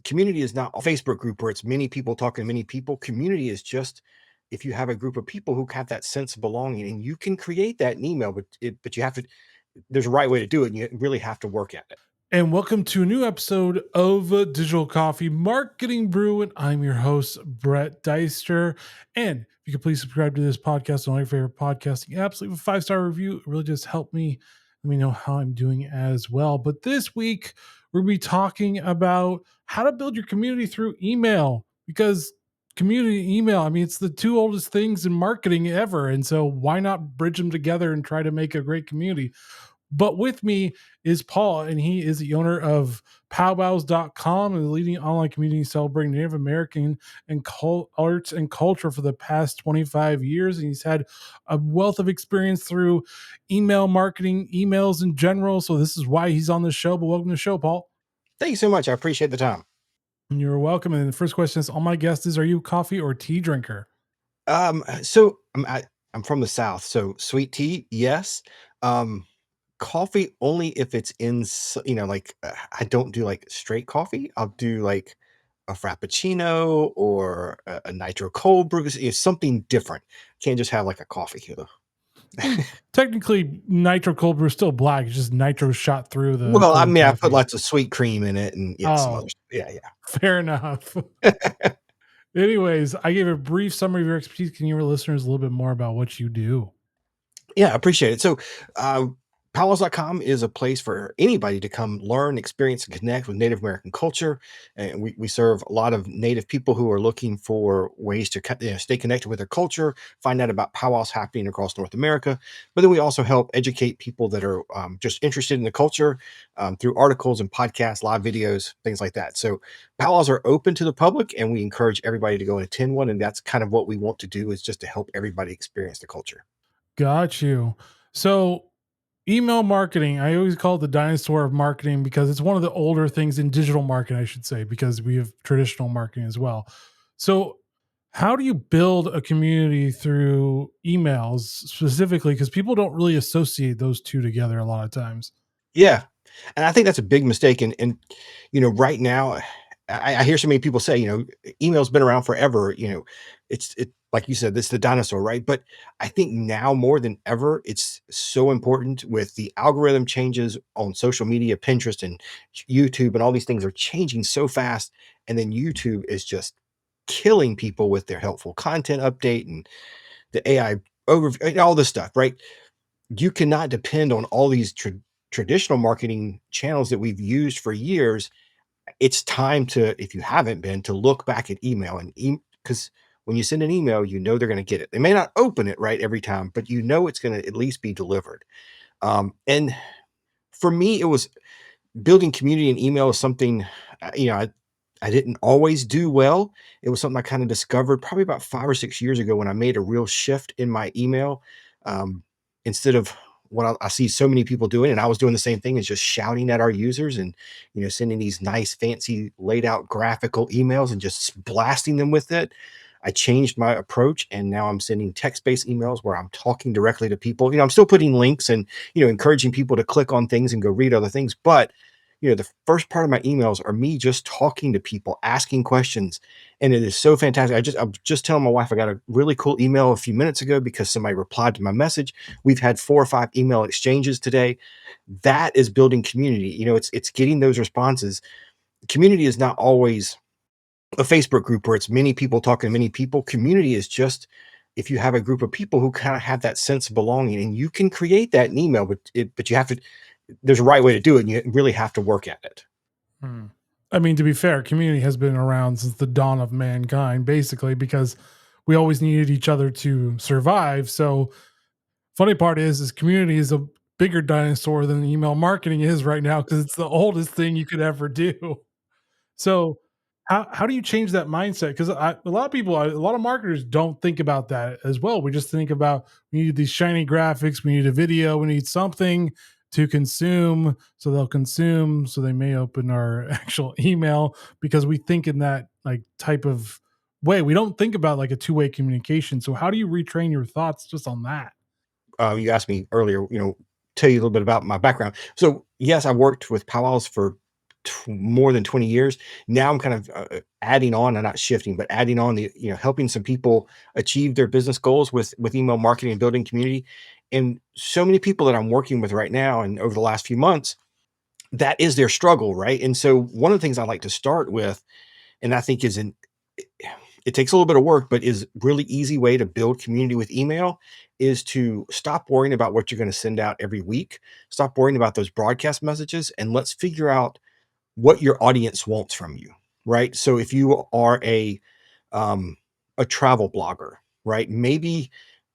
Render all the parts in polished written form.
community is not a Facebook group where it's many people talking to many people. Community is just if you have a group of people who have that sense of belonging, and you can create that in email, but you have to. There's a right way to do it, and you really have to work at it. And welcome to a new episode of Digital Coffee Marketing Brew. And I'm your host, Brett Deister. And if you could please subscribe to this podcast on all your favorite podcasting apps, leave a 5-star review. It really just helped me. Let me know how I'm doing as well. But this week, we're going to be talking about how to build your community through email, because community email, I mean, it's the two oldest things in marketing ever. And so why not bridge them together and try to make a great community? But with me is Paul, and he is the owner of powwows.com and the leading online community celebrating Native American and arts and culture for the past 25 years. And he's had a wealth of experience through email marketing, emails in general. So this is why he's on the show. But welcome to the show, Paul. Thank you so much. I appreciate the time. And you're welcome. And the first question is, all my guests is, are you a coffee or tea drinker? So I'm from the South, so sweet tea, yes. Coffee only if it's I don't do like straight coffee. I'll do like a frappuccino or a nitro cold brew, something different. Can't just have like a coffee here. Technically, nitro cold brew is still black. It's just nitro shot through the Well, I cold mean, I coffee. put lots of sweet cream in it and some other Oh, stuff. Yeah. fair enough. Anyways, I gave a brief summary of your expertise. Can you give our listeners a little bit more about what you do? Yeah, I appreciate it. So, powwows.com is a place for anybody to come learn, experience, and connect with Native American culture. And we serve a lot of Native people who are looking for ways to stay connected with their culture, find out about powwows happening across North America. But then we also help educate people that are just interested in the culture through articles and podcasts, live videos, things like that. So powwows are open to the public, and we encourage everybody to go and attend one. And that's kind of what we want to do, is just to help everybody experience the culture. Got you. So, email marketing, I always call it the dinosaur of marketing because it's one of the older things in digital marketing, I should say, because we have traditional marketing as well. So, how do you build a community through emails specifically? Because people don't really associate those two together a lot of times. Yeah. And I think that's a big mistake. And right now, I hear so many people say, email's been around forever. It like you said, this is the dinosaur, right? But I think now more than ever, it's so important with the algorithm changes on social media, Pinterest and YouTube, and all these things are changing so fast. And then YouTube is just killing people with their helpful content update and the AI overview, and all this stuff, right? You cannot depend on all these traditional marketing channels that we've used for years. It's time to, if you haven't been, to look back at email because when you send an email, they're going to get it. They may not open it right every time, but it's going to at least be delivered. And for me, it was building community in email is something, I didn't always do well. It was something I kind of discovered probably about 5 or 6 years ago when I made a real shift in my email. Instead of what I see so many people doing, and I was doing the same thing, is just shouting at our users and sending these nice, fancy, laid out graphical emails and just blasting them with it. I changed my approach, and now I'm sending text-based emails where I'm talking directly to people. I'm still putting links and encouraging people to click on things and go read other things, but the first part of my emails are me just talking to people, asking questions. And it is so fantastic. I'm just telling my wife, I got a really cool email a few minutes ago because somebody replied to my message. We've had 4 or 5 email exchanges today. That is building community. It's getting those responses. Community is not always a Facebook group where it's many people talking to many people. Community is just if you have a group of people who kind of have that sense of belonging, and you can create that in email, but you have to, there's a right way to do it, and you really have to work at it. I mean, to be fair, community has been around since the dawn of mankind, basically, because we always needed each other to survive. So, funny part is community is a bigger dinosaur than email marketing is right now because it's the oldest thing you could ever do. So, how do you change that mindset? Because a lot of people, a lot of marketers don't think about that as well. We just think about, we need these shiny graphics, we need a video, we need something to consume, so they'll consume, so they may open our actual email, because we think in that like type of way. We don't think about like a two-way communication. So how do you retrain your thoughts just on that? You asked me earlier, tell you a little bit about my background. So yes, I worked with powwows for more than 20 years. Now I'm kind of adding on and not shifting, but adding on the, helping some people achieve their business goals with email marketing and building community. And so many people that I'm working with right now and over the last few months, that is their struggle, right? And so one of the things I like to start with, and I think it takes a little bit of work, but is really easy way to build community with email is to stop worrying about what you're going to send out every week. Stop worrying about those broadcast messages and let's figure out what your audience wants from you, right? So if you are um, a travel blogger, right? Maybe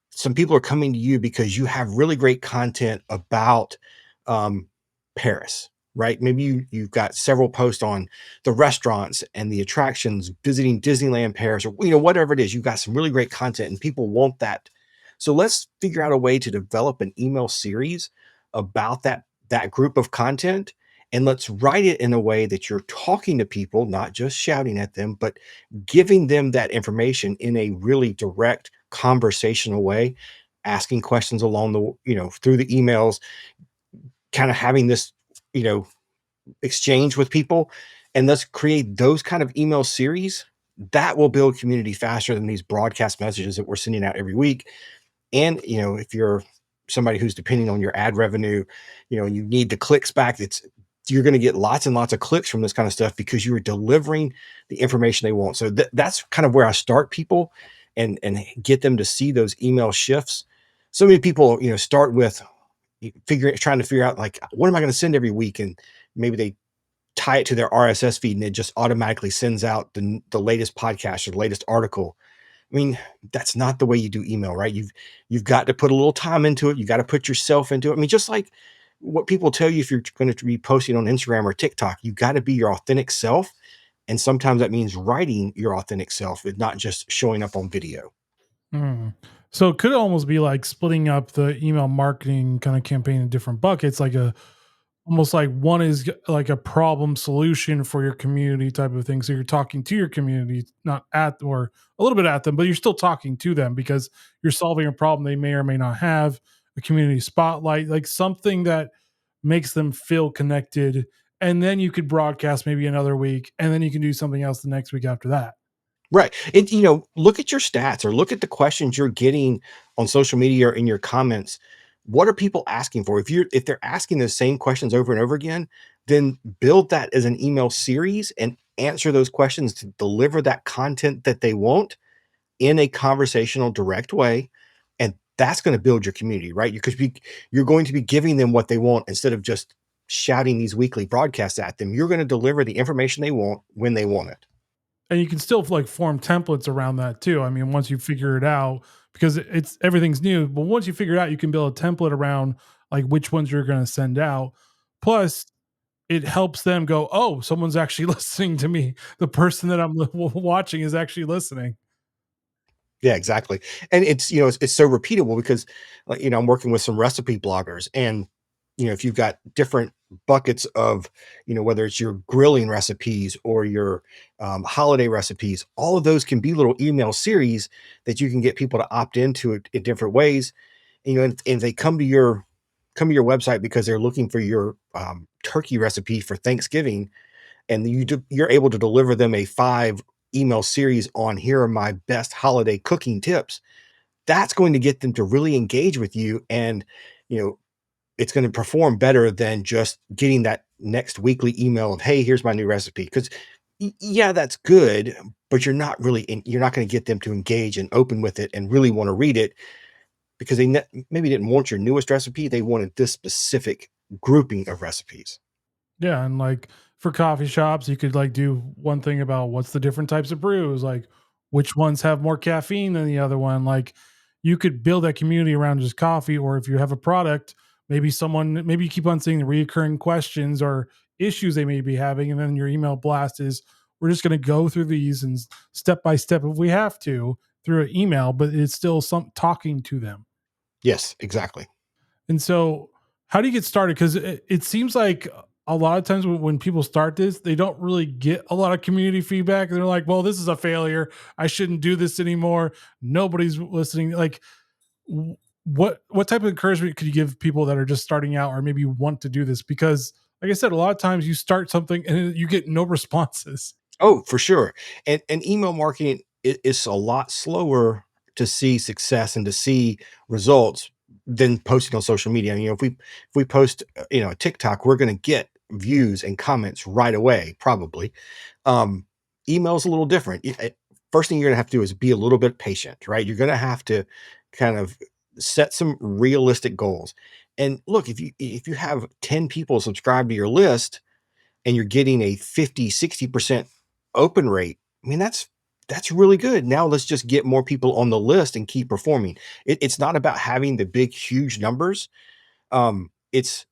some people are coming to you because you have really great content about um, Paris, right? Maybe you've got several posts on the restaurants and the attractions, visiting Disneyland Paris, or whatever it is. You've got some really great content, and people want that. So let's figure out a way to develop an email series about that group of content, and let's write it in a way that you're talking to people, not just shouting at them, but giving them that information in a really direct conversational way, asking questions along the, through the emails, kind of having this, you know, exchange with people. And let's create those kind of email series that will build community faster than these broadcast messages that we're sending out every week. And, if you're somebody who's depending on your ad revenue, you need the clicks back, you're going to get lots and lots of clicks from this kind of stuff because you are delivering the information they want. So that's kind of where I start people and get them to see those email shifts. So many people, start with trying to figure out like, what am I going to send every week? And maybe they tie it to their RSS feed and it just automatically sends out the latest podcast or the latest article. I mean, that's not the way you do email, right? You've got to put a little time into it. You got to put yourself into it. I mean, just like what people tell you if you're going to be posting on Instagram or TikTok, you got to be your authentic self. And sometimes that means writing your authentic self and not just showing up on video. Mm. So it could almost be like splitting up the email marketing kind of campaign in different buckets, like a almost like one is like a problem solution for your community type of thing. So you're talking to your community, not at or a little bit at them, but you're still talking to them because you're solving a problem they may or may not have. A community spotlight, like something that makes them feel connected. And then you could broadcast maybe another week, and then you can do something else the next week after that. Right. Look at your stats or look at the questions you're getting on social media or in your comments. What are people asking for? If they're asking the same questions over and over again, then build that as an email series and answer those questions to deliver that content that they want in a conversational, direct way. And that's going to build your community, right? Because you're going to be giving them what they want instead of just shouting these weekly broadcasts at them. You're going to deliver the information they want when they want it. And you can still like form templates around that too. I mean, once you figure it out, because it's everything's new, but once you figure it out, you can build a template around like which ones you're going to send out. Plus, it helps them go, oh, someone's actually listening to me. The person that I'm watching is actually listening. Yeah, exactly. And it's so repeatable because, like, I'm working with some recipe bloggers, and if you've got different buckets of, whether it's your grilling recipes or your holiday recipes, all of those can be little email series that you can get people to opt into it in different ways. And they come to your website because they're looking for your turkey recipe for Thanksgiving, and you're able to deliver them a 5 email series on here are my best holiday cooking tips. That's going to get them to really engage with you, and you know it's going to perform better than just getting that next weekly email of, hey, here's my new recipe. Because yeah, that's good, but you're not going to get them to engage and open with it and really want to read it because maybe didn't want your newest recipe, they wanted this specific grouping of recipes. Yeah, and like for coffee shops, you could like do one thing about what's the different types of brews, like which ones have more caffeine than the other one. Like you could build that community around just coffee, or if you have a product, maybe you keep on seeing the recurring questions or issues they may be having, and then your email blast is we're just going to go through these and step by step if we have to through an email, but it's still some talking to them. Yes, exactly. And so, how do you get started? Because it seems like a lot of times when people start this, they don't really get a lot of community feedback. They're like, "Well, this is a failure. I shouldn't do this anymore. Nobody's listening." Like, what type of encouragement could you give people that are just starting out or maybe want to do this? Because like I said, a lot of times you start something and you get no responses. Oh, for sure. And email marketing is a lot slower to see success and to see results than posting on social media. You know, if we post, a TikTok, we're going to get views and comments right away, probably. Um, Email's a little different. First thing you're going to have to do is be a little bit patient, right? You're going to have to kind of set some realistic goals. And look, if you have 10 people subscribe to your list, and you're getting a 50-60% open rate, I mean, that's really good. Now let's just get more people on the list and keep performing. It's not about having the big, huge numbers. It's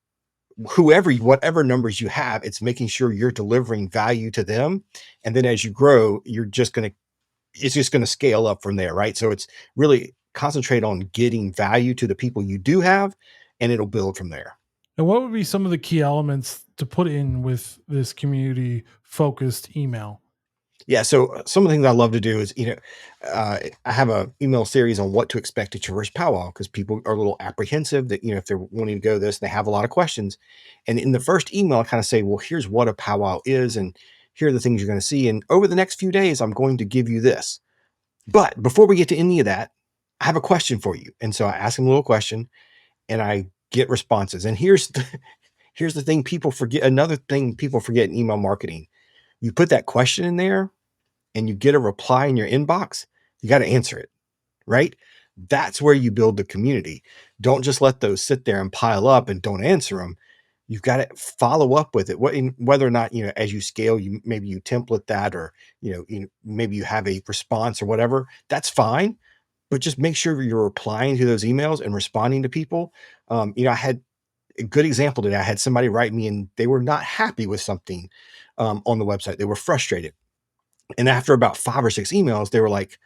whatever numbers you have, it's making sure you're delivering value to them. And then as you grow, it's just gonna scale up from there, right? So it's really concentrate on getting value to the people you do have, and it'll build from there. And what would be some of the key elements to put in with this community focused email? Yeah, so some of the things I love to do is, I have a email series on what to expect at your first powwow because people are a little apprehensive that, if they're wanting to go this, they have a lot of questions. And in the first email, I kind of say, well, here's what a powwow is, and here are the things you're going to see. And over the next few days, I'm going to give you this. But before we get to any of that, I have a question for you. And so I ask them a little question and I get responses. And here's the thing people forget. Another thing people forget in email marketing. You put that question in there and you get a reply in your inbox, you got to answer it, right? That's where you build the community. Don't just let those sit there and pile up and don't answer them. You've got to follow up with it. Whether or not, as you scale, you template that, or maybe you have a response or whatever. That's fine, but just make sure you're replying to those emails and responding to people. I had a good example today. I had somebody write me and they were not happy with something on the website. They were frustrated, and after about 5 or 6 emails, they were like,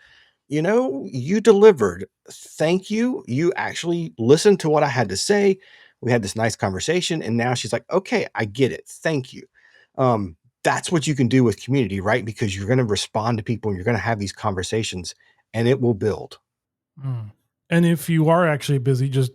you delivered. Thank you. You actually listened to what I had to say. We had this nice conversation." And now she's like, "Okay, I get it. Thank you." That's what you can do with community, right? Because you're going to respond to people and you're going to have these conversations and it will build. Mm. And if you are actually busy, just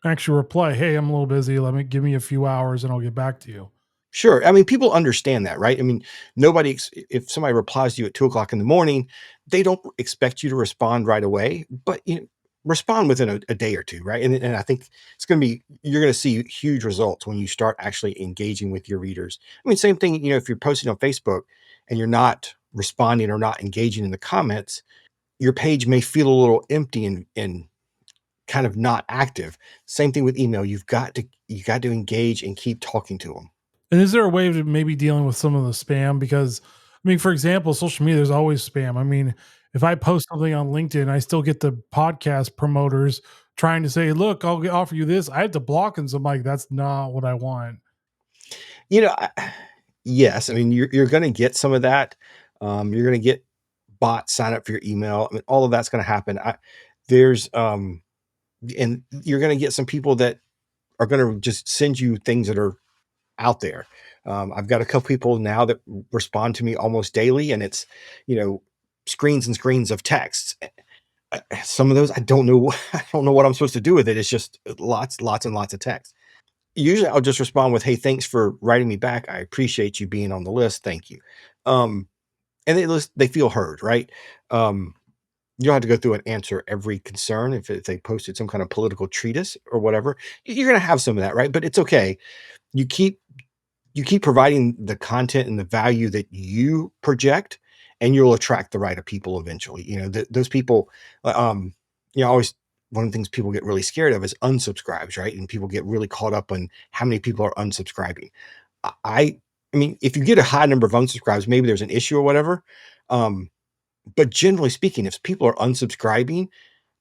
actually reply, "Hey, I'm a little busy. Let me give me a few hours and I'll get back to you." Sure. I mean, people understand that, right? I mean, if somebody replies to you at 2 o'clock in the morning, they don't expect you to respond right away, but respond within a day or two, right? And I think you're going to see huge results when you start actually engaging with your readers. I mean, same thing, if you're posting on Facebook and you're not responding or not engaging in the comments, your page may feel a little empty and kind of not active. Same thing with email. You got to engage and keep talking to them. And is there a way of maybe dealing with some of the spam? Because, I mean, for example, social media, there's always spam. I mean, if I post something on LinkedIn, I still get the podcast promoters trying to say, "Look, offer you this." I have to block them. So I'm like, that's not what I want. You know, yes, I mean, you're gonna get some of that. You're gonna get bots sign up for your email. I mean, all of that's gonna happen. There's, and you're gonna get some people that are gonna just send you things that are out there. I've got a couple people now that respond to me almost daily, and it's, you know, screens and screens of texts. Some of those I don't know. I don't know what I'm supposed to do with it. It's just lots and lots of text. Usually I'll just respond with, "Hey, thanks for writing me back. I appreciate you being on the list. Thank you." Um, and they feel heard, right? Um, you don't have to go through and answer every concern if they posted some kind of political treatise or whatever. You're gonna have some of that, right? But it's okay. You keep you keep providing the content and the value that you project, and you'll attract the right of people eventually. Those people, always one of the things people get really scared of is unsubscribes, right? And people get really caught up on how many people are unsubscribing. I, I mean, if you get a high number of unsubscribes, maybe there's an issue or whatever. Um, but generally speaking, if people are unsubscribing,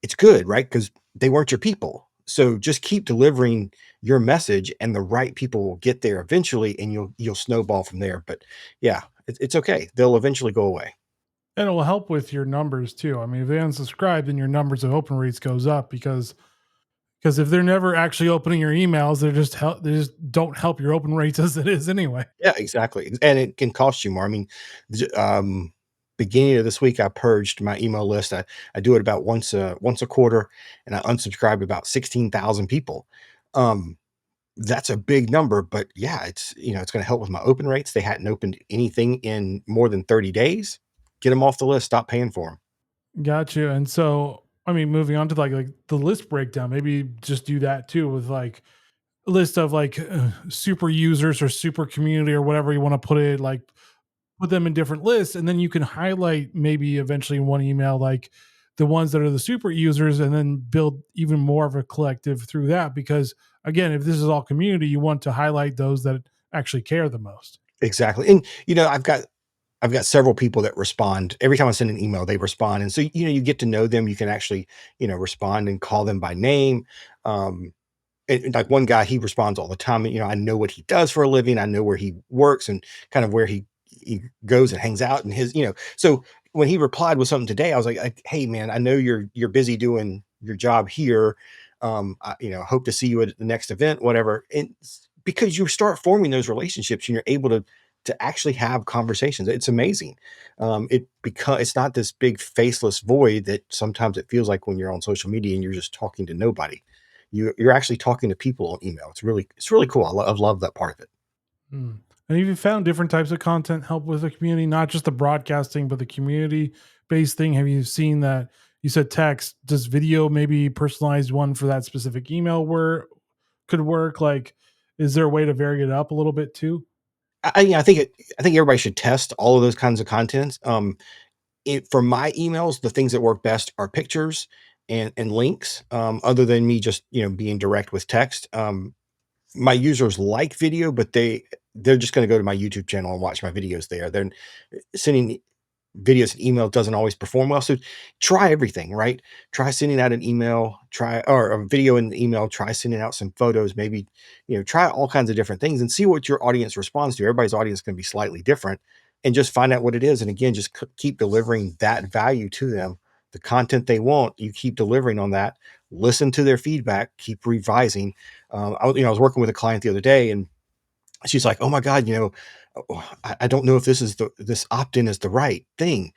it's good, right? Because they weren't your people. So just keep delivering your message, and the right people will get there eventually, and you'll snowball from there. But yeah, it's okay. They'll eventually go away. And it will help with your numbers too. I mean, if they unsubscribe, then your numbers of open rates goes up because if they're never actually opening your emails, they just don't help your open rates as it is anyway. Yeah, exactly. And it can cost you more. I mean, beginning of this week, I purged my email list. I do it about once a quarter, and I unsubscribed about 16,000 people. Um, that's a big number, but yeah, it's going to help with my open rates. They hadn't opened anything in more than 30 days. Get them off the list. Stop paying for them. Gotcha. And so, I mean, moving on to like the list breakdown, maybe just do that too with like a list of like super users or super community or whatever you want to put it, like put them in different lists, and then you can highlight maybe eventually in one email like the ones that are the super users, and then build even more of a collective through that. Because again, if this is all community, you want to highlight those that actually care the most. Exactly. And I've got several people that respond every time I send an email. They respond, and so you get to know them. You can actually respond and call them by name. Um, and like one guy, he responds all the time. I know what he does for a living. I know where he works and kind of where he goes and hangs out. And so when he replied with something today, I was like, "Hey, man, I know you're busy doing your job here. Hope to see you at the next event, whatever." And because you start forming those relationships, and you're able to actually have conversations. It's amazing. It's not this big faceless void that sometimes it feels like when you're on social media and you're just talking to nobody. You're actually talking to people on email. It's really cool. I love that part of it. Mm. And have you found different types of content help with the community, not just the broadcasting, but the community based thing? Have you seen that? You said text. Does video, maybe personalized one for that specific email, where could work? Like, is there a way to vary it up a little bit too? I think everybody should test all of those kinds of contents. For my emails, the things that work best are pictures and links. Other than me just being direct with text. My users like video, but they're just going to go to my YouTube channel and watch my videos there. They're sending videos and email doesn't always perform well. So try everything, right? Try sending out an email, try or a video and an email, try sending out some photos, maybe, try all kinds of different things and see what your audience responds to. Everybody's audience is going to be slightly different and just find out what it is. And again, just keep delivering that value to them. The content they want, you keep delivering on that. Listen to their feedback, keep revising. I was working with a client the other day, and she's like, "Oh my God, I don't know if this opt-in is the right thing."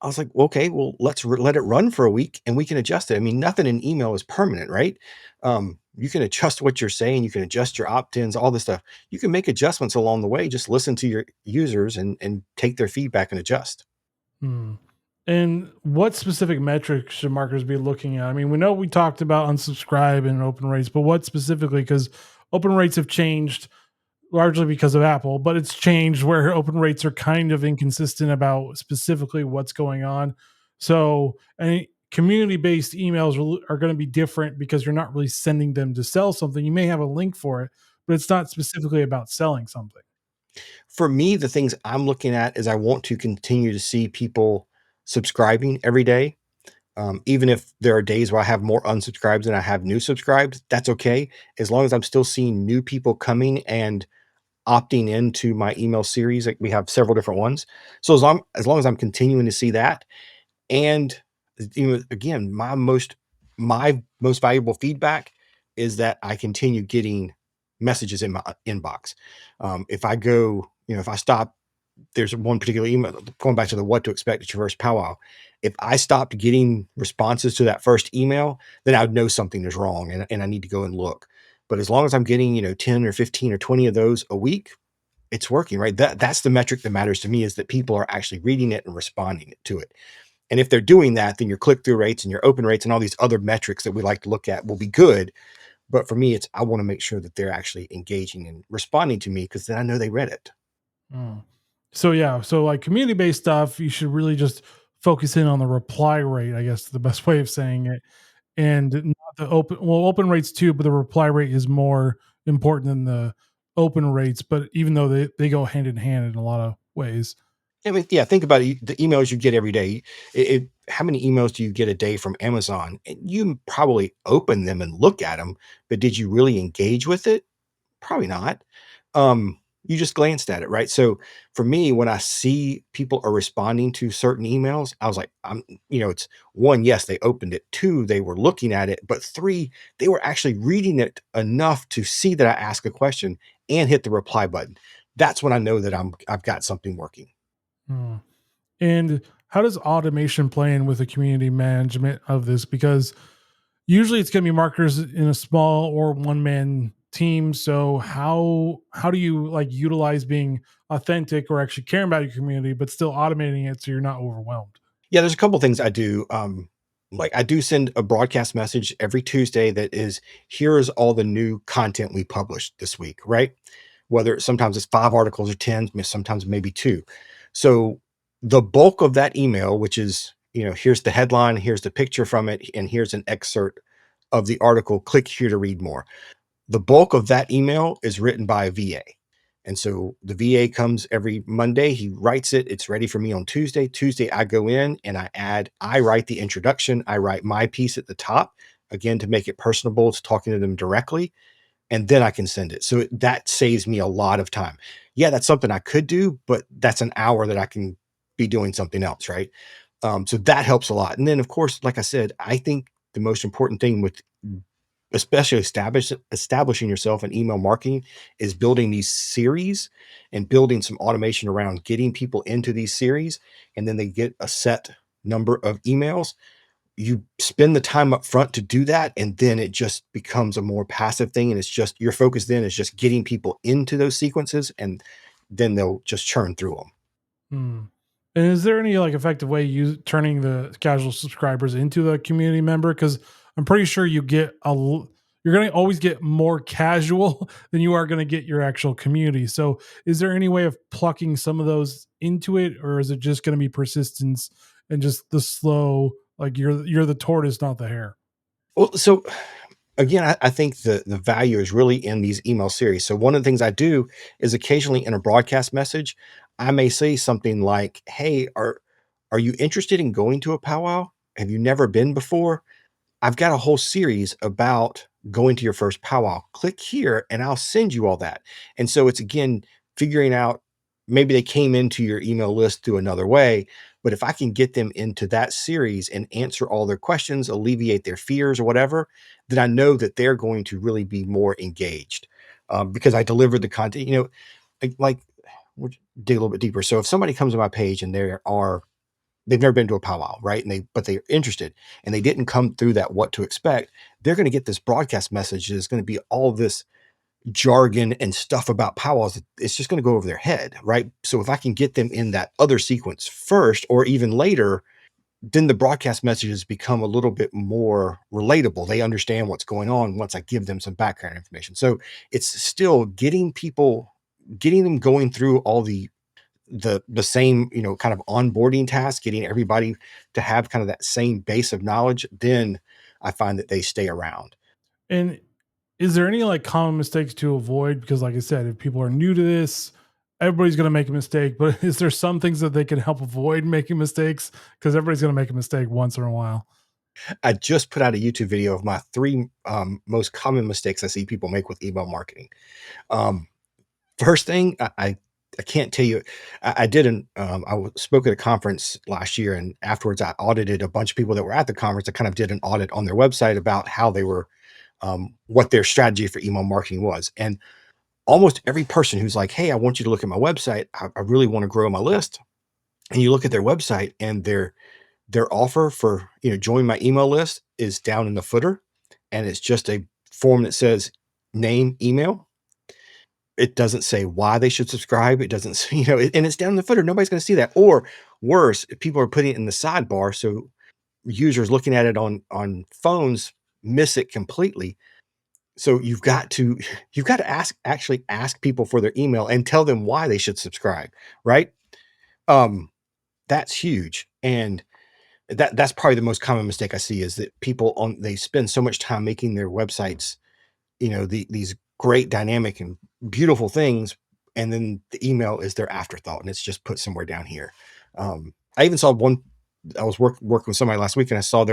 I was like, "Well, okay, well, let it run for a week and we can adjust it." I mean, nothing in email is permanent, right? You can adjust what you're saying, you can adjust your opt-ins, all this stuff. You can make adjustments along the way. Just listen to your users and take their feedback and adjust. Hmm. And what specific metrics should marketers be looking at? I mean, we know we talked about unsubscribe and open rates, but what specifically? Because open rates have changed largely because of Apple, but it's changed where open rates are kind of inconsistent about specifically what's going on. So, any community based emails are going to be different because you're not really sending them to sell something. You may have a link for it, but it's not specifically about selling something. For me, the things I'm looking at is I want to continue to see people subscribing every day. Even if there are days where I have more unsubscribes than I have new subscribes, that's okay. As long as I'm still seeing new people coming and opting into my email series, like we have several different ones. So as long as I'm continuing to see that, and again, my most valuable feedback is that I continue getting messages in my inbox. If I stop, there's one particular email going back to the what to expect at your first powwow. If I stopped getting responses to that first email, then I would know something is wrong and I need to go and look. But as long as I'm getting, 10 or 15 or 20 of those a week, it's working, right? That's the metric that matters to me, is that people are actually reading it and responding to it. And if they're doing that, then your click-through rates and your open rates and all these other metrics that we like to look at will be good. But for me, I want to make sure that they're actually engaging and responding to me, because then I know they read it. Mm. So yeah, so like community based stuff, you should really just focus in on the reply rate. I guess the best way of saying it, and not the open rates too, but the reply rate is more important than the open rates. But even though they go hand in hand in a lot of ways. I mean, yeah, think about it. The emails you get every day. How many emails do you get a day from Amazon? And you probably open them and look at them, but did you really engage with it? Probably not. You just glanced at it, right? So for me, when I see people are responding to certain emails, I was like, it's one, yes, they opened it. Two, they were looking at it. But three, they were actually reading it enough to see that I ask a question and hit the reply button. That's when I know that I've got something working. Mm. And how does automation play in with the community management of this? Because usually it's going to be marketers in a small or one man team. So how do you like utilize being authentic or actually caring about your community, but still automating it so you're not overwhelmed? Yeah, there's a couple things I do. Like I do send a broadcast message every Tuesday that is, here's all the new content we published this week, right? Whether sometimes it's 5 articles or 10, sometimes maybe two. So the bulk of that email, which is, here's the headline, here's the picture from it, and here's an excerpt of the article. Click here to read more. The bulk of that email is written by a VA. And so the VA comes every Monday, he writes it, it's ready for me on Tuesday. Tuesday, I go in and I write the introduction, I write my piece at the top, again, to make it personable, to talking to them directly, and then I can send it. So that saves me a lot of time. Yeah, that's something I could do, but that's an hour that I can be doing something else, right? So that helps a lot. And then, of course, like I said, I think the most important thing with especially establishing yourself in email marketing is building these series and building some automation around getting people into these series, and then they get a set number of emails. You spend the time up front to do that, and then it just becomes a more passive thing, and it's just your focus then is just getting people into those sequences, and then they'll just churn through them. Hmm. And is there any like effective way you turning the casual subscribers into a community member? Because I'm pretty sure you're going to always get more casual than you are going to get your actual community. So is there any way of plucking some of those into it, or is it just going to be persistence and just the slow, like you're the tortoise, not the hare? Well, so again, I think the value is really in these email series. So one of the things I do is occasionally in a broadcast message, I may say something like, "Hey, are you interested in going to a powwow? Have you never been before? I've got a whole series about going to your first powwow. Click here and I'll send you all that." And so it's again figuring out, maybe they came into your email list through another way, but if I can get them into that series and answer all their questions, alleviate their fears or whatever, then I know that they're going to really be more engaged, because I delivered the content. Like we'll dig a little bit deeper. So if somebody comes to my page and they've never been to a powwow, right? But they're interested and they didn't come through that what to expect. They're going to get this broadcast message that's going to be all this jargon and stuff about powwows. It's just going to go over their head, right? So if I can get them in that other sequence first or even later, then the broadcast messages become a little bit more relatable. They understand what's going on once I give them some background information. So it's still getting them going through all the same, kind of onboarding task, getting everybody to have kind of that same base of knowledge, then I find that they stay around. And is there any like common mistakes to avoid? Because, like I said, if people are new to this, everybody's going to make a mistake. But is there some things that they can help avoid making mistakes? Because everybody's going to make a mistake once in a while. I just put out a YouTube video of my three most common mistakes I see people make with email marketing. Um, First thing, I can't tell you. I did spoke at a conference last year, and afterwards I audited a bunch of people that were at the conference. I kind of did an audit on their website about how they were, what their strategy for email marketing was, and almost every person who's like, "Hey, I want you to look at my website. I really want to grow my list." And you look at their website, and their offer for join my email list is down in the footer, and it's just a form that says name, email. It doesn't say why they should subscribe. It doesn't say, and it's down in the footer. Nobody's going to see that. Or worse, if people are putting it in the sidebar, so users looking at it on phones miss it completely. So you've got to actually ask people for their email and tell them why they should subscribe, right? Um, that's huge. And that's probably the most common mistake I see is that they spend so much time making their websites, these great dynamic and beautiful things, and then the email is their afterthought and it's just put somewhere down here. I even saw one. I was working with somebody last week and I saw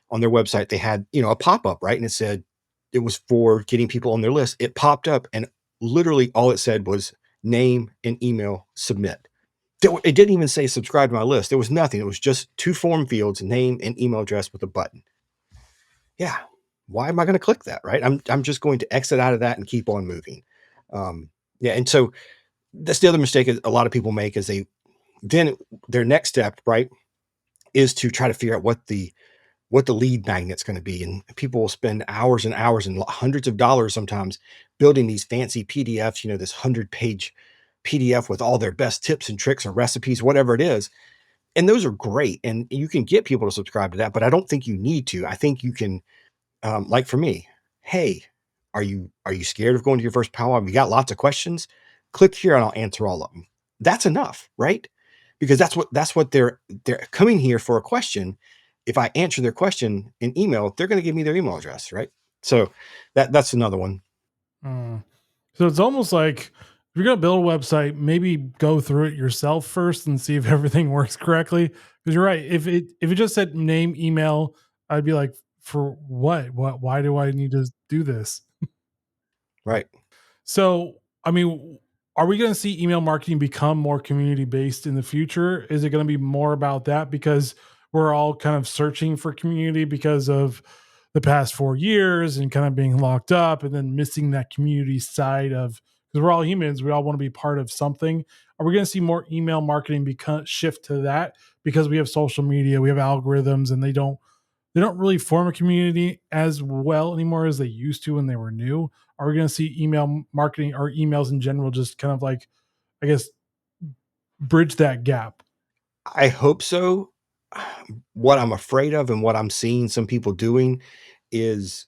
on their website they had a pop-up, right, and it said it was for getting people on their list. It popped up and literally all it said was name and email, submit. It didn't even say subscribe to my list. There was nothing. It was just two form fields, name and email address with a button. Yeah. Why am I going to click that? Right. I'm just going to exit out of that and keep on moving. Yeah. And so that's the other mistake a lot of people make is then their next step, right, is to try to figure out what what the lead magnet's going to be. And people will spend hours and hours and hundreds of dollars sometimes building these fancy PDFs, this 100-page PDF with all their best tips and tricks or recipes, whatever it is. And those are great. And you can get people to subscribe to that, but I don't think you need to. I think you can, like for me, hey, are you scared of going to your first powwow? You got lots of questions? Click here and I'll answer all of them. That's enough, right? Because that's what they're coming here for a question. If I answer their question in email, they're going to give me their email address, right? So that's another one. Mm. So it's almost like if you're going to build a website, maybe go through it yourself first and see if everything works correctly. Because you're right. If it just said name, email, I'd be like, for what? What? Why do I need to do this? Right. So, I mean, are we going to see email marketing become more community based in the future? Is it going to be more about that because we're all kind of searching for community because of the past 4 years and kind of being locked up and then missing that community side of, because we're all humans, we all want to be part of something. Are we going to see more email marketing become shift to that because we have social media, we have algorithms, and they don't really form a community as well anymore as they used to when they were new? Are we going to see email marketing or emails in general just kind of like, I guess, bridge that gap? I hope so. What I'm afraid of and what I'm seeing some people doing is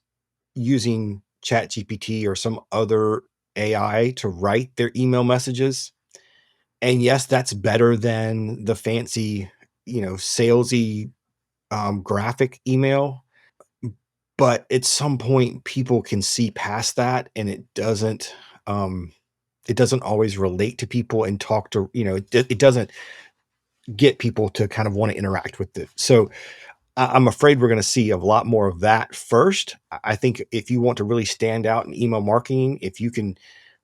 using Chat GPT or some other AI to write their email messages. And yes, that's better than the fancy, salesy graphic email. But at some point, people can see past that, and it doesn't always relate to people and talk to, it doesn't get people to kind of want to interact with it. So I'm afraid we're going to see a lot more of that first. I think if you want to really stand out in email marketing, if you can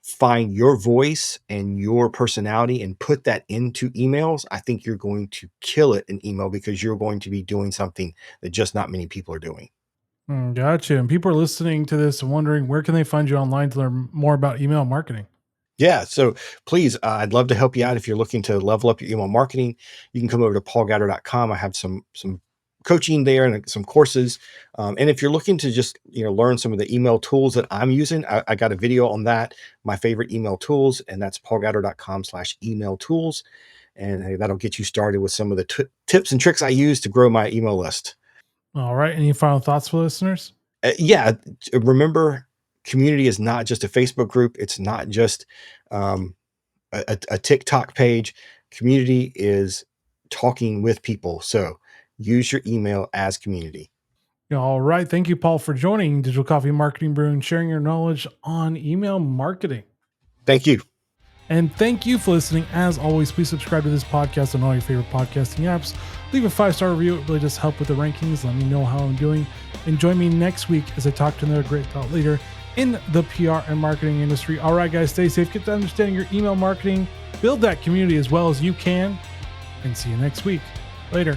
find your voice and your personality and put that into emails, I think you're going to kill it in email because you're going to be doing something that just not many people are doing. Gotcha. And people are listening to this and wondering where can they find you online to learn more about email marketing? Yeah. So please, I'd love to help you out. If you're looking to level up your email marketing, you can come over to paulgatter.com. I have some coaching there and some courses. And if you're looking to just, learn some of the email tools that I'm using, I got a video on that, my favorite email tools, and that's paulgatter.com/email tools. And hey, that'll get you started with some of the tips and tricks I use to grow my email list. All right. Any final thoughts for listeners? Yeah, remember, community is not just a Facebook group. It's not just um, a TikTok page. Community is talking with people. So use your email as community. All right. Thank you, Paul, for joining Digital Coffee Marketing Brew and sharing your knowledge on email marketing. Thank you. And thank you for listening. As always, please subscribe to this podcast on all your favorite podcasting apps. Leave a 5-star review. It really does help with the rankings. Let me know how I'm doing. And join me next week as I talk to another great thought leader in the PR and marketing industry. All right, guys, stay safe. Get to understanding your email marketing. Build that community as well as you can. And see you next week. Later.